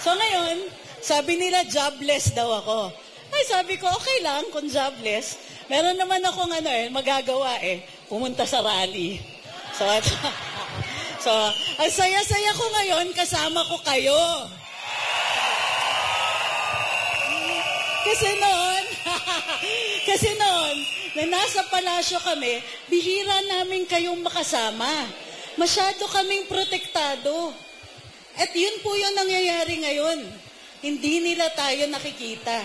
So ngayon, sabi nila jobless daw ako. Ay, sabi ko, okay lang kung jobless. Meron naman akong magagawa pumunta sa rally. So, ang saya-saya ko ngayon, kasama ko kayo. Kasi noon, na nasa palasyo kami, bihira namin kayong makasama. Masyado kaming protektado. At yun po yung nangyayari ngayon. Hindi nila tayo nakikita.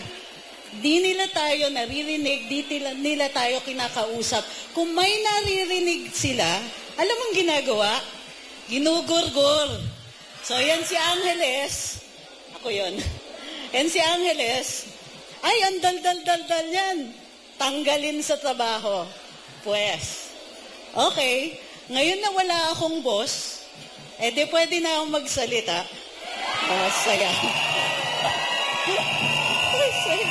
Di nila tayo naririnig, di nila tayo kinakausap. Kung may naririnig sila, alam mong ginagawa? Ginugurgur. So, yan si Angeles. Ako yun. Yan si Angeles. Ay, ang dal-dal-dal-dal yan. Tanggalin sa trabaho. Pues, okay. Ngayon na wala akong boss, di pwede na akong magsalita. Saya. Saya.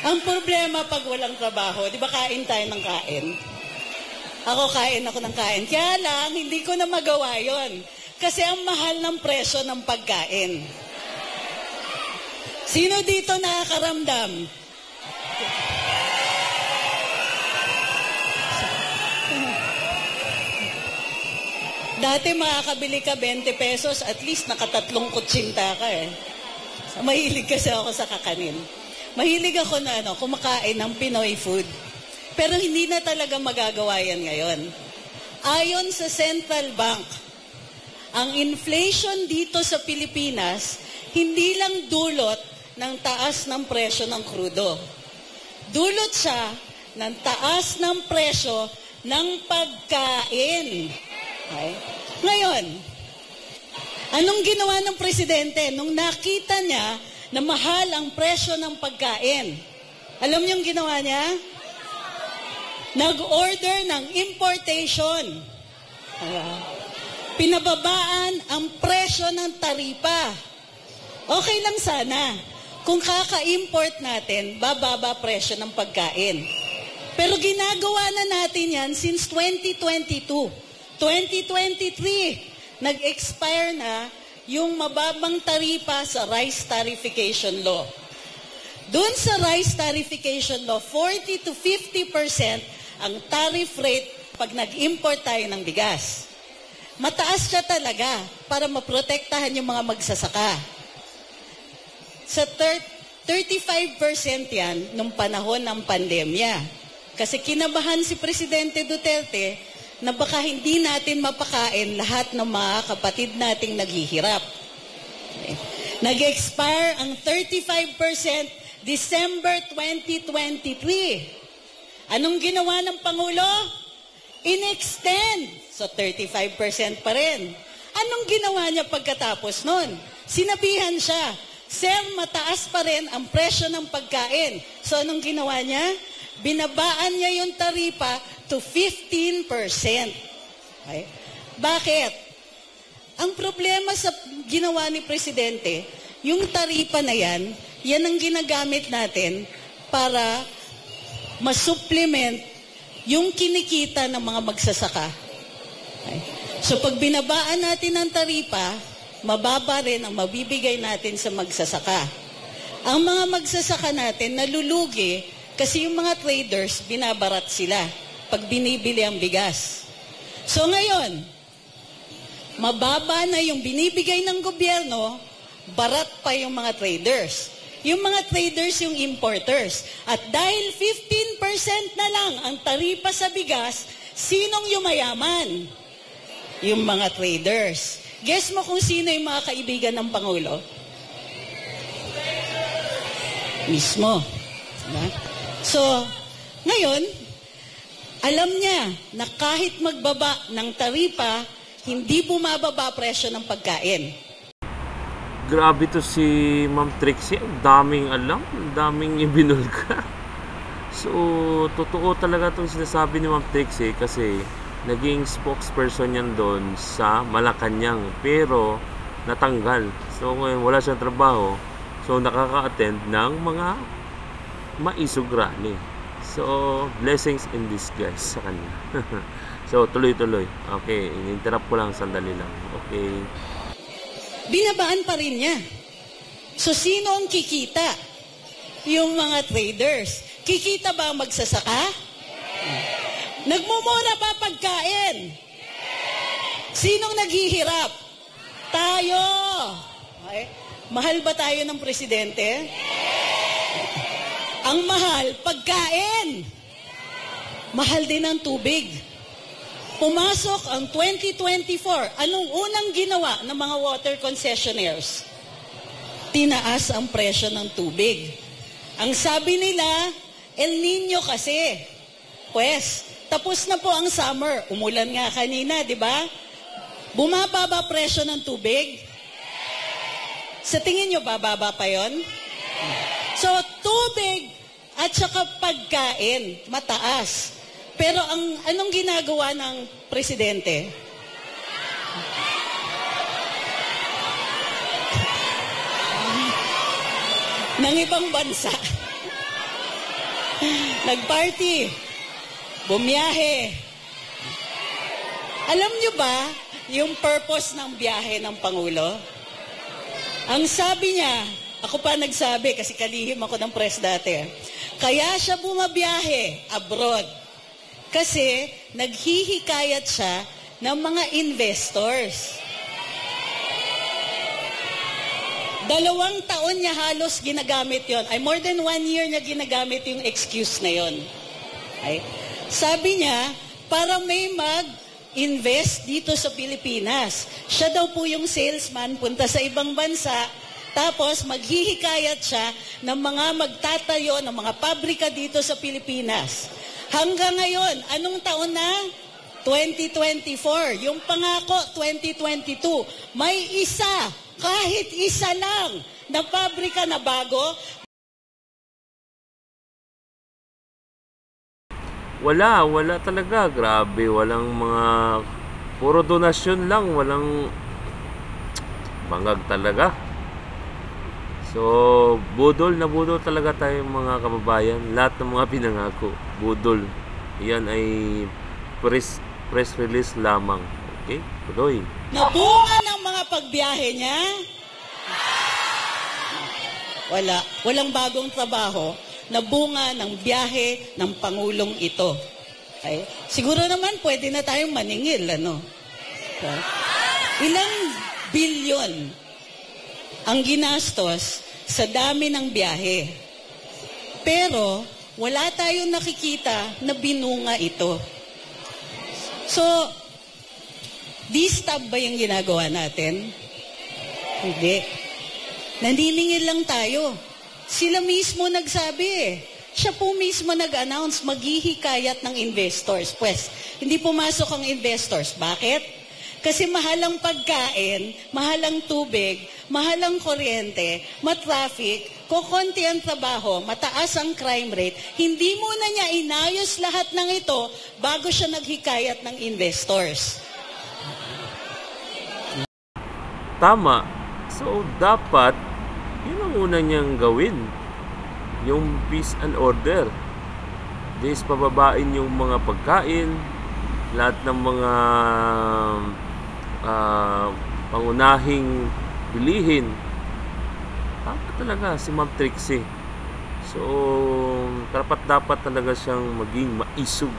Ang problema pag walang trabaho, di ba kain tayo ng kain? Kain ako ng kain. Kaya lang, hindi ko na magawa yon. Kasi ang mahal ng presyo ng pagkain. Sino dito nakakaramdam? Dati makakabili ka 20 pesos, at least nakatatlong kutsinta ka Mahilig kasi ako sa kakanin. Mahilig ako na kumakain ng Pinoy food. Pero hindi na talaga magagawa yan ngayon. Ayon sa Central Bank, ang inflation dito sa Pilipinas, hindi lang dulot ng taas ng presyo ng krudo. Dulot siya ng taas ng presyo ng pagkain. Okay? Ngayon, anong ginawa ng presidente nung nakita niya na mahal ang presyo ng pagkain? Alam niyo yung ginawa niya? Nag-order ng importation. Pinababaan ang presyo ng taripa. Okay lang sana. Kung kaka-import natin, bababa presyo ng pagkain. Pero ginagawa na natin yan since 2022. 2023, nag-expire na yung mababang taripa sa Rice Tarification Law. Doon sa Rice Tarification Law, 40 to 50% ang tariff rate pag nag-import tayo ng bigas. Mataas siya talaga para maprotektahan yung mga magsasaka. Sa 35% yan nung panahon ng pandemya. Kasi kinabahan si Presidente Duterte na baka hindi natin mapakain lahat ng mga kapatid nating naghihirap. Okay. Nag-expire ang 35% December 2023. Anong ginawa ng Pangulo? In-extend. So 35% pa rin. Anong ginawa niya pagkatapos nun? Sinabihan siya, Sem, mataas pa rin ang presyo ng pagkain. So anong ginawa niya? Binabaan niya yung taripa to 15%. Okay? Bakit? Ang problema sa ginawa ni Presidente, yung taripa na yan ang ginagamit natin para masupplement yung kinikita ng mga magsasaka. Okay? So pag binabaan natin ang taripa, mababa rin ang mabibigay natin sa magsasaka. Ang mga magsasaka natin nalulugi kasi yung mga traders, binabarat sila pag binibili ang bigas. So ngayon, mababa na yung binibigay ng gobyerno, barat pa yung mga traders. Yung mga traders, yung importers. At dahil 15% na lang ang taripa sa bigas, sinong yumayaman? Yung mga traders. Guess mo kung sino yung mga kaibigan ng Pangulo? Mismo. Diba? So, ngayon, alam niya na kahit magbaba ng taripa, hindi bumababa presyo ng pagkain. Grabe to si Ma'am Trixie. Ang daming alam, ang daming ibinulga. So, totoo talaga itong sinasabi ni Ma'am Trixie kasi naging spokesperson yan doon sa Malacanang. Pero, natanggal. So, ngayon wala siyang trabaho. So, nakaka-attend ng mga maisog rally. So, blessings in disguise sa kanya. So, tuloy-tuloy. Okay, in-interrupt ko lang, sandali lang. Okay. Binabaan pa rin niya. So, sino ang kikita? Yung mga traders. Kikita ba ang magsasaka? Nagmumura ba pagkain? Sinong naghihirap? Tayo. Okay. Mahal ba tayo ng presidente? Ang mahal, pagkain. Mahal din ang tubig. Pumasok ang 2024. Anong unang ginawa ng mga water concessionaires? Tinaas ang presyo ng tubig. Ang sabi nila, El Nino kasi. Pues, tapos na po ang summer. Umulan nga kanina, di ba? Bumababa presyo ng tubig? Sa tingin nyo, bababa pa yon? So, tubig at saka pagkain, mataas. Pero anong ginagawa ng presidente? Ng ibang bansa. Nagparty. Bumiyahe. Alam nyo ba yung purpose ng biyahe ng Pangulo? Ang sabi niya, ako pa nagsabi kasi kalihim ako ng press dati. Kaya siya bumabiyahe abroad. Kasi naghihikayat siya ng mga investors. 2 taon niya halos ginagamit yon. Ay, more than 1 year niya ginagamit yung excuse na yon. Ay, sabi niya, para may mag-invest dito sa Pilipinas. Siya daw po yung salesman, punta sa ibang bansa, tapos maghihikayat siya ng mga magtatayo ng mga pabrika dito sa Pilipinas. Hanggang ngayon, anong taon na? 2024. Yung pangako, 2022. May isa, kahit isa lang, na pabrika na bago. Wala talaga. Grabe, walang mga... Puro donasyon lang, walang... Bangag talaga. So, budol talaga tayo mga kababayan. Lahat ng mga pinangako, budol. Yan ay press release lamang. Okay? Tuloy. Nabunga ng mga pagbiyahe niya? Wala. Walang bagong trabaho. Nabunga ng biyahe ng Pangulong ito. Okay? Siguro naman pwede na tayong maningil, ano? Okay? Ilang bilyon ang ginastos sa dami ng biyahe. Pero, wala tayong nakikita na binunga ito. So, distab ba yung ginagawa natin? Hindi. Naniningil lang tayo. Sila mismo nagsabi eh. Siya po mismo nag-announce, maghihikayat ng investors. Pues, hindi pumasok ang investors. Bakit? Kasi mahal ang pagkain, mahal ang tubig, mahal ang kuryente, matraffic, kukunti ang trabaho, mataas ang crime rate. Hindi muna niya inayos lahat ng ito bago siya naghikayat ng investors. Tama. So, dapat, yun ang una niyang gawin. Yung peace and order. This, pababain yung mga pagkain, lahat ng mga pangunahing bilihin. Tama talaga si Ma'am Trixie. So, dapat talaga siyang maging maisog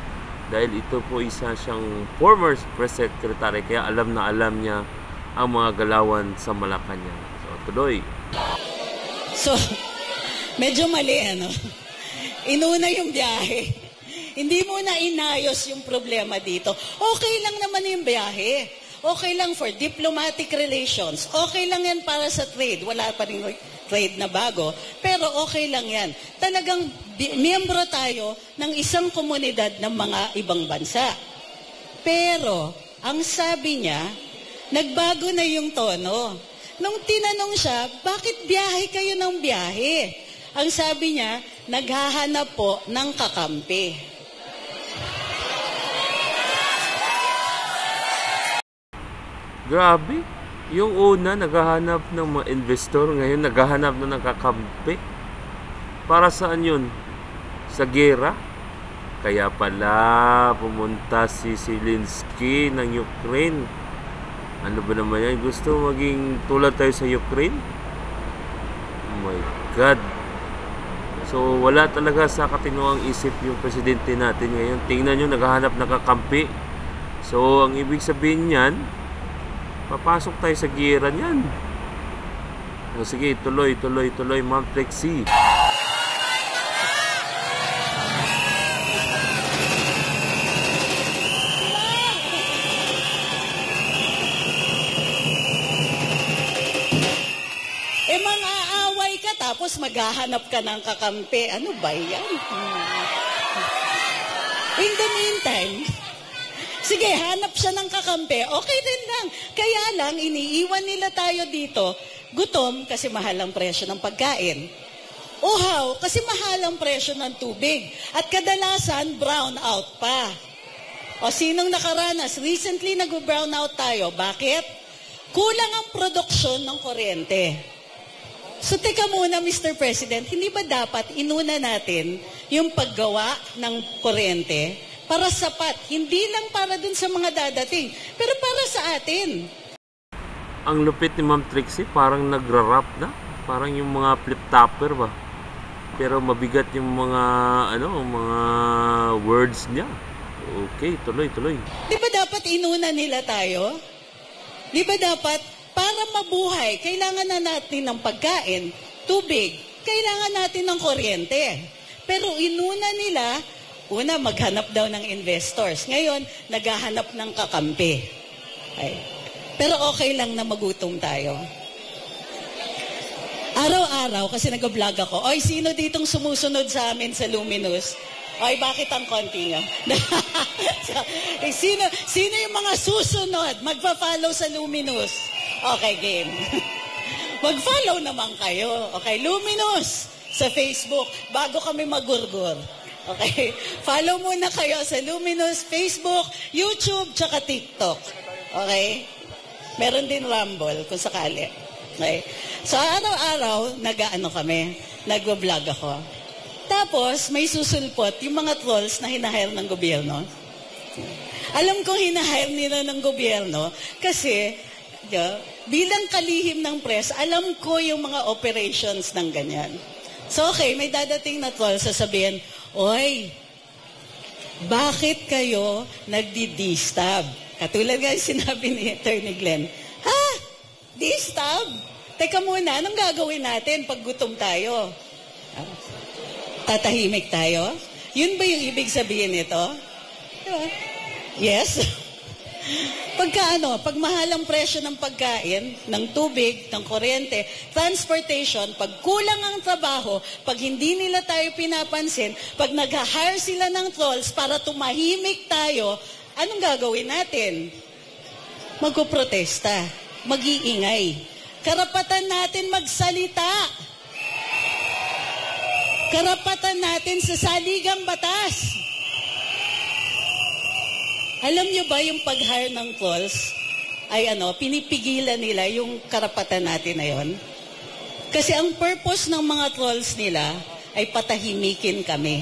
dahil ito po isa siyang former press secretary kaya alam na alam niya ang mga galawan sa Malacanang. So, tuloy. So, medyo mali, ano? Inuna yung biyahe. Hindi mo na inayos yung problema dito. Okay lang naman yung biyahe. Okay lang for diplomatic relations. Okay lang yan para sa trade. Wala pa rin trade na bago. Pero okay lang yan. Talagang miyembro tayo ng isang komunidad ng mga ibang bansa. Pero, ang sabi niya, nagbago na yung tono. Nung tinanong siya, bakit biyahe kayo ng biyahe? Ang sabi niya, naghahanap po ng kakampi. Grabe. Yung una, naghahanap ng mga investor. Ngayon, naghahanap na ng kakampi. Para saan yun? Sa gera? Kaya pala pumunta si Zelensky ng Ukraine. Ano ba naman yan? Gusto maging tulad tayo sa Ukraine? Oh my God. So wala talaga sa katinuang isip yung presidente natin ngayon. Tingnan nyo, naghahanap ng kakampi. So ang ibig sabihin niyan, papasok tayo sa gira niyan. O sige, tuloy, Ma'am Trixie. Mang-aaway ka tapos maghahanap ka ng kakampi. Ano ba yan? In the meantime, sige, hanap siya ng kakampi. Okay din lang. Kaya lang, iniiwan nila tayo dito. Gutom kasi mahal ang presyo ng pagkain. Uhaw kasi mahal ang presyo ng tubig. At kadalasan, brown out pa. O sinong nakaranas? Recently, nag-brown out tayo. Bakit? Kulang ang produksyon ng kuryente. So teka muna, Mr. President, hindi ba dapat inuna natin yung paggawa ng kuryente para sapat, hindi lang para dun sa mga dadating, pero para sa atin? Ang lupit ni Ma'am Trixie, parang nagra-rap na. Parang yung mga flip-topper ba. Pero mabigat yung mga, mga words niya. Okay, tuloy. Di ba dapat inuna nila tayo? Di ba dapat para mabuhay, kailangan na natin ng pagkain, tubig, kailangan natin ng kuryente. Pero inuna nila, una maghanap daw ng investors. Ngayon, naghahanap ng kakampi. Ay. Pero okay lang na magutom tayo. Araw-araw, kasi nag-vlog ako, oy, sino ditong sumusunod sa amin sa Luminous? Oy, bakit ang konti nyo? sino yung mga susunod? Magpa-follow sa Luminous. Okay, game. Mag-follow naman kayo. Okay, Luminous sa Facebook bago kami magurgur. Okay? Follow muna kayo sa Luminous, Facebook, YouTube, tsaka TikTok. Okay? Meron din Rumble kung sakali. Okay? So, araw-araw, nag-vlog ako. Tapos, may susulpot yung mga trolls na hinahire ng gobyerno. Alam kong hinahire nila ng gobyerno kasi bilang kalihim ng press, alam ko yung mga operations ng ganyan. So okay, may dadating na troll, sasabihin, oy, bakit kayo nagdi-distab? Katulad nga yung sinabi ni Attorney Glenn, ha? Distab? Teka muna, anong gagawin natin pag gutom tayo? Tatahimik tayo? Yun ba yung ibig sabihin nito? Diba? Yes? Pag mahal ang presyo ng pagkain, ng tubig, ng kuryente, transportation, pag kulang ang trabaho, pag hindi nila tayo pinapansin, pag nag-hire sila ng trolls para tumahimik tayo, anong gagawin natin? Magpuprotesta, mag-iingay. Karapatan natin magsalita. Karapatan natin sa saligang batas. Alam nyo ba yung pag-hire ng trolls ay pinipigilan nila yung karapatan natin na yon? Kasi ang purpose ng mga trolls nila ay patahimikin kami.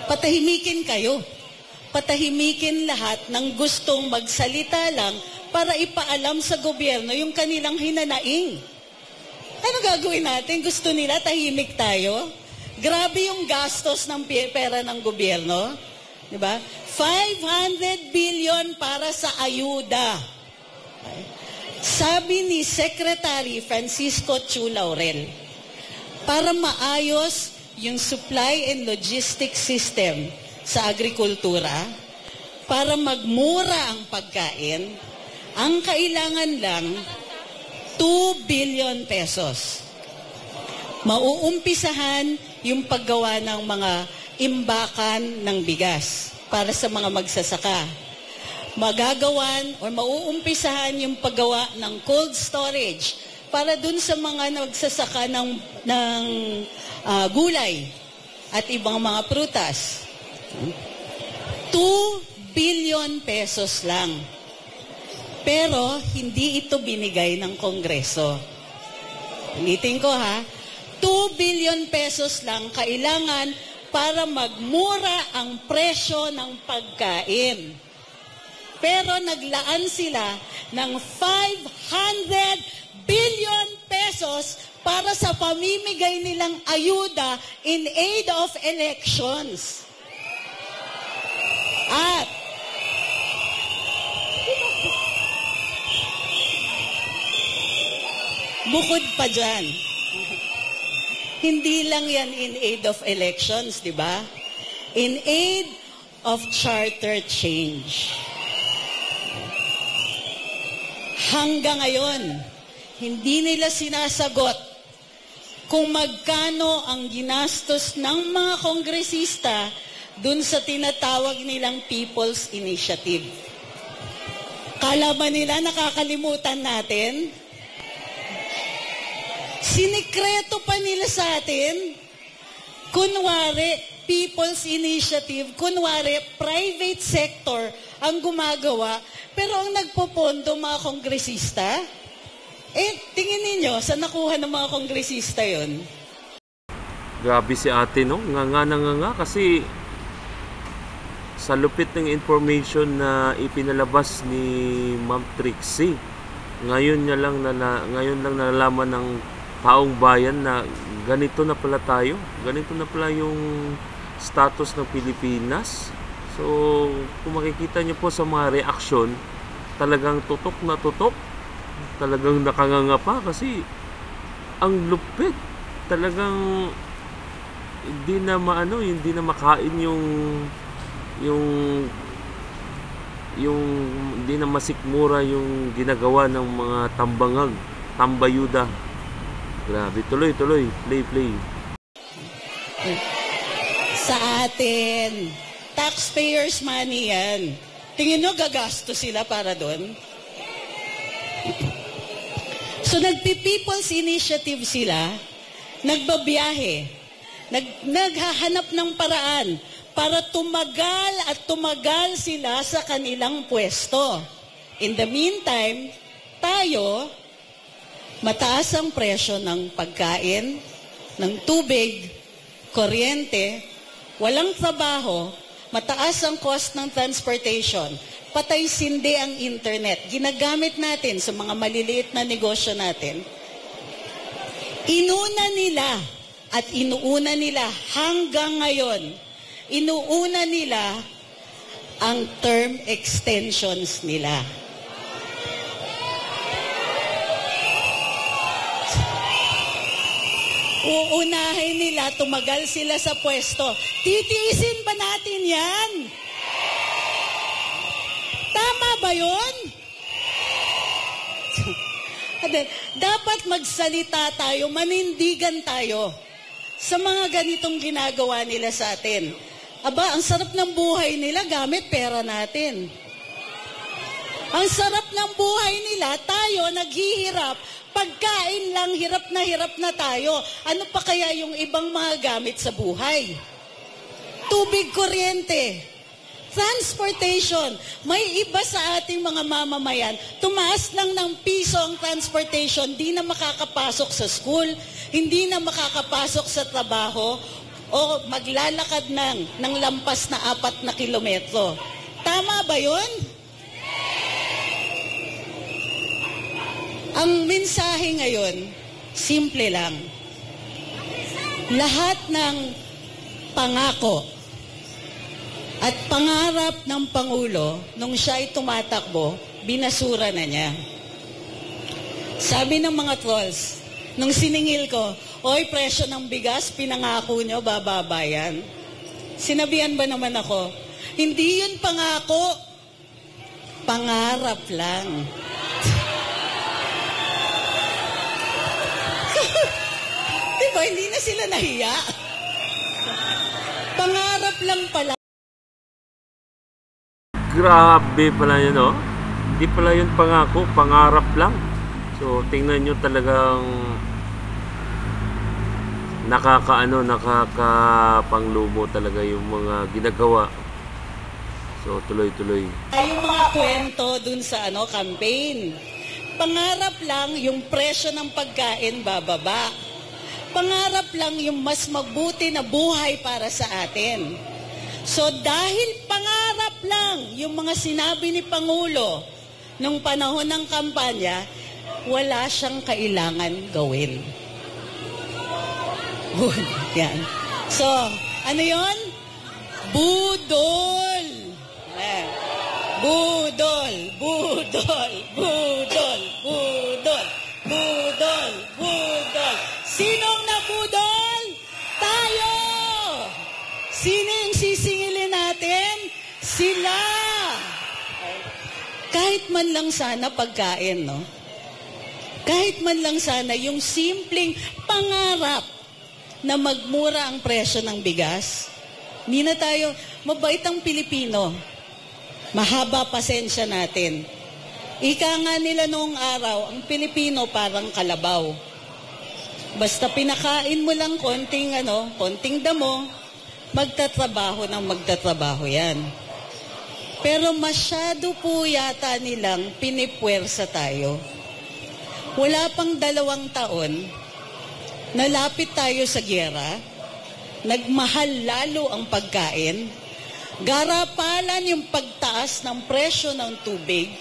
Patahimikin kayo. Patahimikin lahat ng gustong magsalita lang para ipaalam sa gobyerno yung kanilang hinanaing. Ano gagawin natin? Gusto nila tahimik tayo? Grabe yung gastos ng pera ng gobyerno. Diba? 500 billion para sa ayuda. Sabi ni Secretary Francisco Chu Laurel, para maayos yung supply and logistics system sa agrikultura, para magmura ang pagkain, ang kailangan lang 2 billion pesos. Mauumpisahan yung paggawa ng mga imbakan ng bigas para sa mga magsasaka. Magagawan o mauumpisahan yung paggawa ng cold storage para dun sa mga nagsasaka ng gulay at ibang mga prutas. 2 billion pesos lang. Pero hindi ito binigay ng Kongreso. Ulitin ko ha, 2 billion pesos lang, kailangan para magmura ang presyo ng pagkain. Pero naglaan sila ng 500 billion pesos para sa pamimigay nilang ayuda in aid of elections. At bukod pa dyan, hindi lang yan in aid of elections, di ba? In aid of charter change. Hanggang ngayon, hindi nila sinasagot kung magkano ang ginastos ng mga kongresista dun sa tinatawag nilang People's Initiative. Kala ba nila nakakalimutan natin? Sinikreto pa nila sa atin. Kunwari, People's Initiative, kunwari, private sector ang gumagawa, pero ang nagpopondo mga kongresista, tingin ninyo, saan nakuha ng mga kongresista yon? Grabe si ate, no? Nga kasi sa lupit ng information na ipinalabas ni Ma'am Trixie, ngayon lang nalalaman ng taong bayan na ganito na pala tayo, ganito na pala yung status ng Pilipinas. So, kung makikita nyo po sa mga reaksyon, talagang tutok na tutok, talagang nakanganga pa kasi ang lupit, talagang hindi na makain yung hindi na masikmura yung ginagawa ng mga tambayuda. Grabe, tuloy, play. Sa atin, taxpayers money yan. Tingin nyo gagasto sila para doon? So nagpi-People's Initiative sila, nagbabiyahe, naghahanap ng paraan para tumagal sila sa kanilang pwesto. In the meantime, tayo, mataas ang presyo ng pagkain, ng tubig, kuryente, walang trabaho, mataas ang cost ng transportation, patay sindi ang internet, ginagamit natin sa mga maliliit na negosyo natin. Inuna nila at inuuna nila hanggang ngayon, inuuna nila ang term extensions nila. Uunahin nila, tumagal sila sa pwesto. Titiisin ba natin yan? Tama ba yun? Dapat magsalita tayo, manindigan tayo sa mga ganitong ginagawa nila sa atin. Aba, ang sarap ng buhay nila gamit pera natin. Ang sarap ng buhay nila, tayo naghihirap, pagkain lang, hirap na tayo. Ano pa kaya yung ibang mga gamit sa buhay? Tubig, kuryente, transportation. May iba sa ating mga mamamayan, tumaas lang ng piso ang transportation, di na makakapasok sa school, hindi na makakapasok sa trabaho, o maglalakad ng lampas na 4 na kilometro. Tama ba yun? Ang mensahe ngayon, simple lang. Lahat ng pangako at pangarap ng Pangulo nung siya ay tumatakbo, binasura na niya. Sabi ng mga trolls, nung siningil ko, oy, presyo ng bigas, pinangako nyo, bababa yan. Sinabihan ba naman ako, hindi yun pangako, pangarap lang. Diba, hindi na sila nahiya. Pangarap lang pala. Grabe pala yun, no? Hindi pala yun pangako, pangarap lang. So, tingnan nyo talagang nakakapanglumo talaga yung mga ginagawa. So, tuloy-tuloy. Yung mga kwento dun sa campaign. Pangarap lang yung presyo ng pagkain bababa. Pangarap lang yung mas mabuti na buhay para sa atin. So dahil pangarap lang yung mga sinabi ni Pangulo nung panahon ng kampanya, wala siyang kailangan gawin. Yan. So, ano yon? Budol. Budol, budol, budol, budol, budol, budol. Sinong nabudol? Tayo! Sino yung sisingilin natin? Sila! Kahit man lang sana pagkain, no? Kahit man lang sana yung simpleng pangarap na magmura ang presyo ng bigas. Hindi na tayo, mabait ang Pilipino. Mahaba pasensya natin. Ika nga nila noong araw, ang Pilipino parang kalabaw. Basta pinakain mo lang konting damo, magtatrabaho ng magtatrabaho yan. Pero masyado po yata nilang pinipwersa tayo. Wala pang 2 taon, nalapit tayo sa gyera, nagmahal lalo ang pagkain, garapalan yung pagtaas ng presyo ng tubig,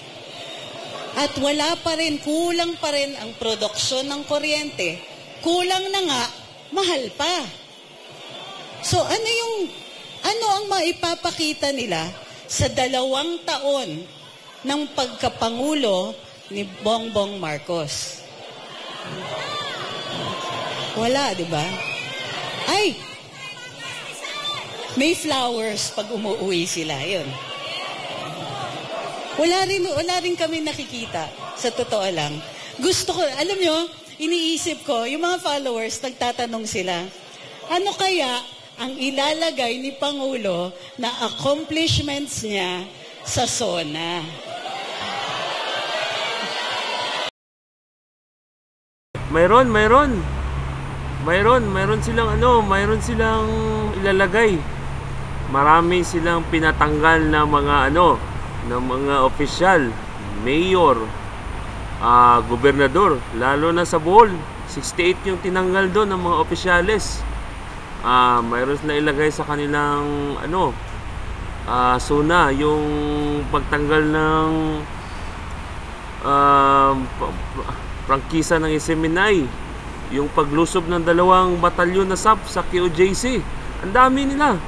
at wala pa rin, kulang pa rin ang produksyon ng kuryente. Kulang na nga, mahal pa. So ano ang maipapakita nila sa 2 taon ng pagkapangulo ni Bongbong Marcos? Wala, di ba? Ay! May flowers pag umuwi sila, yun. Wala rin kami nakikita, sa totoo lang. Gusto ko, alam nyo, iniisip ko, yung mga followers, nagtatanong sila, ano kaya ang ilalagay ni Pangulo na accomplishments niya sa SONA? Mayroon silang ilalagay. Marami silang pinatanggal na mga opisyal, mayor, gobernador, lalo na sa Bohol. 68 yung tinanggal doon ng mga opisyales. Mayroon sila ilagay sa kanilang SONA, yung pagtanggal ng prangkisa ng SMNI, yung paglusob ng 2 batalyon na SAP sa QJC. Ang dami nila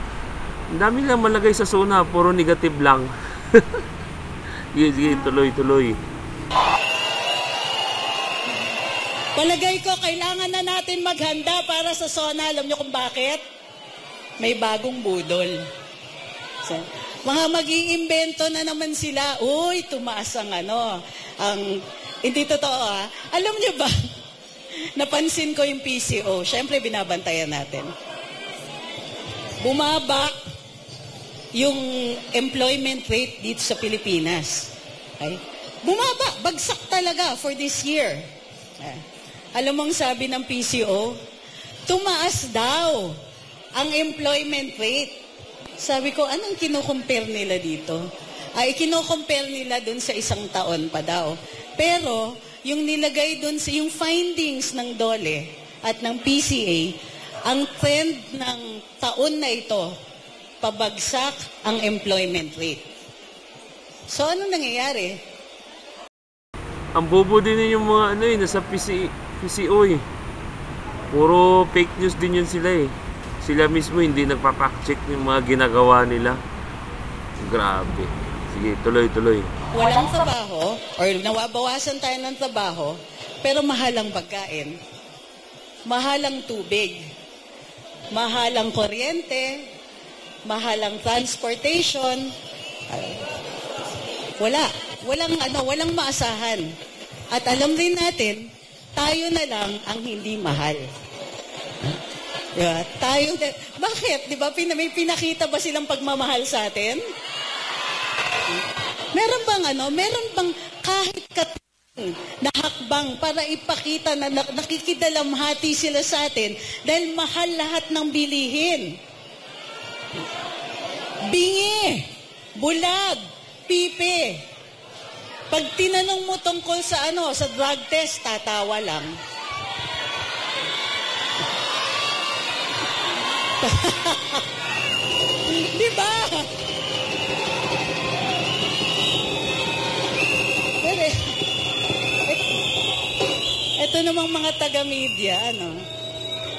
malagay sa SONA, puro negative lang. Sige, tuloy. Palagay ko, kailangan na natin maghanda para sa SONA. Alam niyo kung bakit? May bagong budol. So, mga mag-iimbento na naman sila. Uy, tumaas hindi totoo Alam niyo ba, napansin ko yung PCO. Siyempre, binabantayan natin. Bumaba yung employment rate dito sa Pilipinas. Okay? Bumaba, bagsak talaga for this year. Alam mong sabi ng PCO, tumaas daw ang employment rate. Sabi ko, anong kino-compare nila dito? Kino-compare nila dun sa 1 taon pa daw. Pero, yung nilagay dun sa yung findings ng DOLE at ng PCA, ang trend ng taon na ito, pabagsak ang employment rate. So, anong nangyayari? Ang bobo din yung mga nasa PCO eh. Puro fake news din yun sila eh. Sila mismo hindi nagpapack-check yung mga ginagawa nila. Grabe. Sige, tuloy. Walang trabaho, or nawabawasan tayo ng trabaho, pero mahal ang pagkain, mahal ang tubig, mahal ang kuryente, mahal ang transportation. Walang maasahan. At alam rin natin, tayo na lang ang hindi mahal. Diba? Bakit? Diba? May pinakita ba silang pagmamahal sa atin? Meron bang kahit na hakbang para ipakita na nakikidalamhati sila sa atin dahil mahal lahat ng bilihin? Bingi, bulag, pipe. Pag tinanong mo tungkol sa drug test, tatawa lang. Di ba? Pero, ito namang mga taga-media,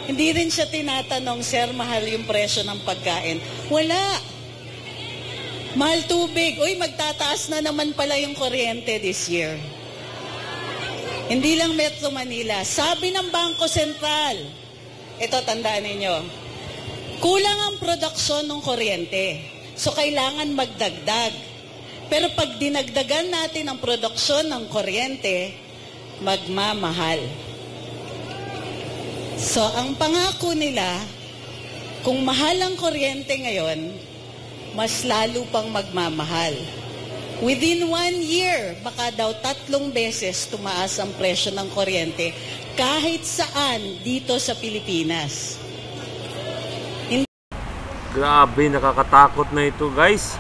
hindi rin siya tinatanong, sir, mahal yung presyo ng pagkain. Wala. Mahal tubig. Uy, magtataas na naman pala yung kuryente this year. Hindi lang Metro Manila. Sabi ng Bangko Sentral, ito tandaan ninyo, kulang ang produksyon ng kuryente. So, kailangan magdagdag. Pero pag dinagdagan natin ang produksyon ng kuryente, magmamahal. So, ang pangako nila, kung mahal ang kuryente ngayon, mas lalo pang magmamahal. Within 1 year, baka daw 3 beses tumaas ang presyo ng kuryente kahit saan dito sa Pilipinas. Grabe, nakakatakot na ito, guys.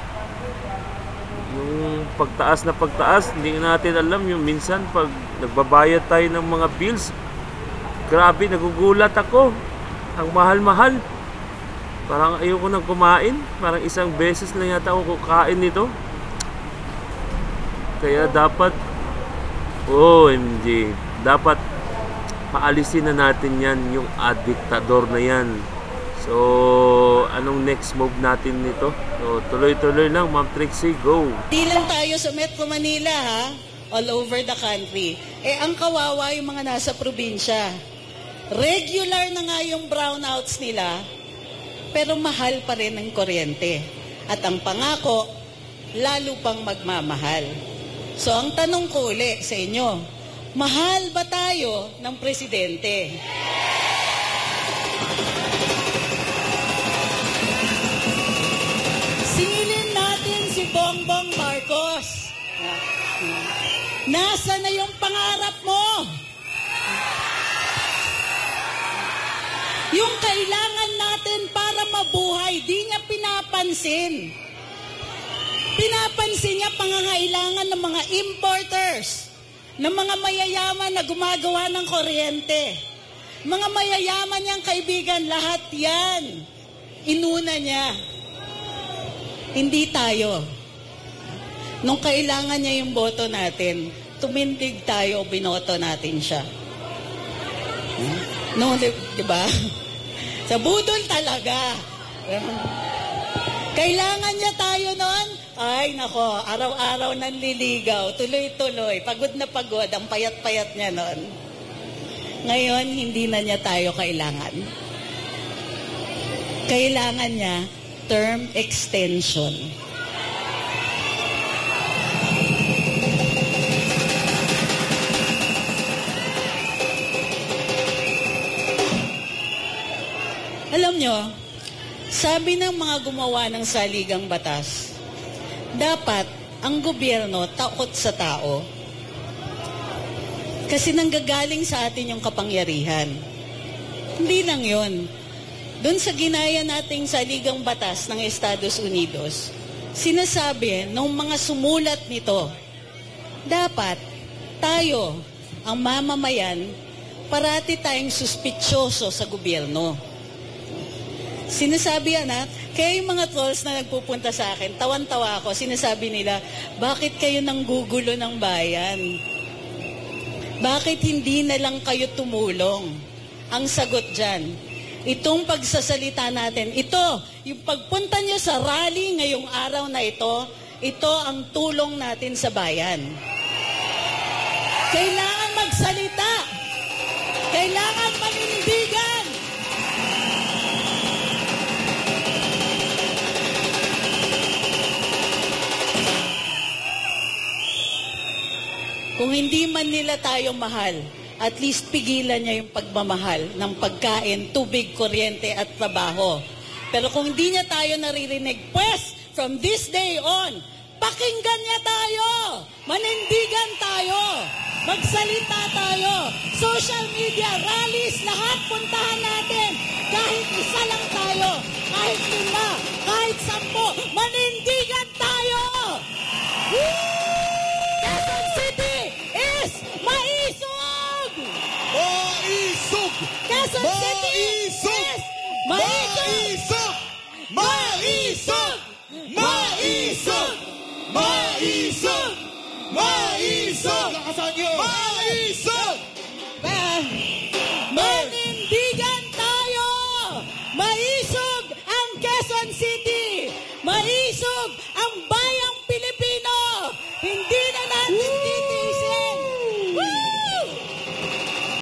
Yung pagtaas na pagtaas, hindi natin alam. Yung minsan, pag nagbabayad tayo ng mga bills, grabe, nagugulat ako. Ang mahal-mahal. Parang ayoko nang kumain. Parang 1 beses lang yata ako kukain nito. Kaya dapat, OMG, dapat paalisin na natin yan, yung diktador na yan. So, anong next move natin nito? So, tuloy-tuloy lang, Ma'am Trixie, go! Di lang tayo sa Metro Manila, ha? All over the country. Ang kawawa yung mga nasa probinsya. Regular na nga yung brownouts nila, pero mahal pa rin ang kuryente. At ang pangako, lalo pang magmamahal. So, ang tanong ko uli sa inyo, mahal ba tayo ng presidente? Singilin natin si Bongbong Marcos. Nasa na yung pangarap mo? Yung kailangan natin para mabuhay, di niya pinapansin. Pinapansin niya pangangailangan ng mga importers, ng mga mayayaman na gumagawa ng kuryente. Mga mayayaman niyang kaibigan, lahat yan. Inuna niya. Hindi tayo. Nung kailangan niya yung boto natin, tumindig tayo, binoto natin siya. No, di ba? Sa budol talaga. Kailangan niya tayo noon. Ay, nako, araw-araw nanliligaw, tuloy-tuloy, pagod na pagod, ang payat-payat niya noon. Ngayon, hindi na niya tayo kailangan. Kailangan niya term extension. Alam nyo, sabi ng mga gumawa ng saligang batas, dapat ang gobyerno takot sa tao kasi nanggagaling sa atin yung kapangyarihan. Hindi lang yun. Doon sa ginaya nating saligang batas ng Estados Unidos, sinasabi ng mga sumulat nito, dapat tayo, ang mamamayan, parati tayong suspitsyoso sa gobyerno. Sinasabi yan, kaya yung mga trolls na nagpupunta sa akin, tawan-tawa ako, sinasabi nila, bakit kayo nanggugulo ng bayan? Bakit hindi na lang kayo tumulong? Ang sagot dyan, itong pagsasalita natin, ito, yung pagpunta nyo sa rally ngayong araw na ito ang tulong natin sa bayan. Kailangan magsalita. Kailangan manindigan. Kung hindi man nila tayo mahal, at least pigilan niya yung pagmamahal ng pagkain, tubig, kuryente at trabaho. Pero kung hindi niya tayo naririnig, pues, from this day on, pakinggan niya tayo, manindigan tayo, magsalita tayo, social media, rallies, lahat puntahan natin, kahit isa lang tayo, kahit 5, kahit 10, manindigan tayo! Woo! Quezon City is maisog! Maisog! Quezon City is maisog! Maisog! Maisog! Lakasan nyo! Maisog!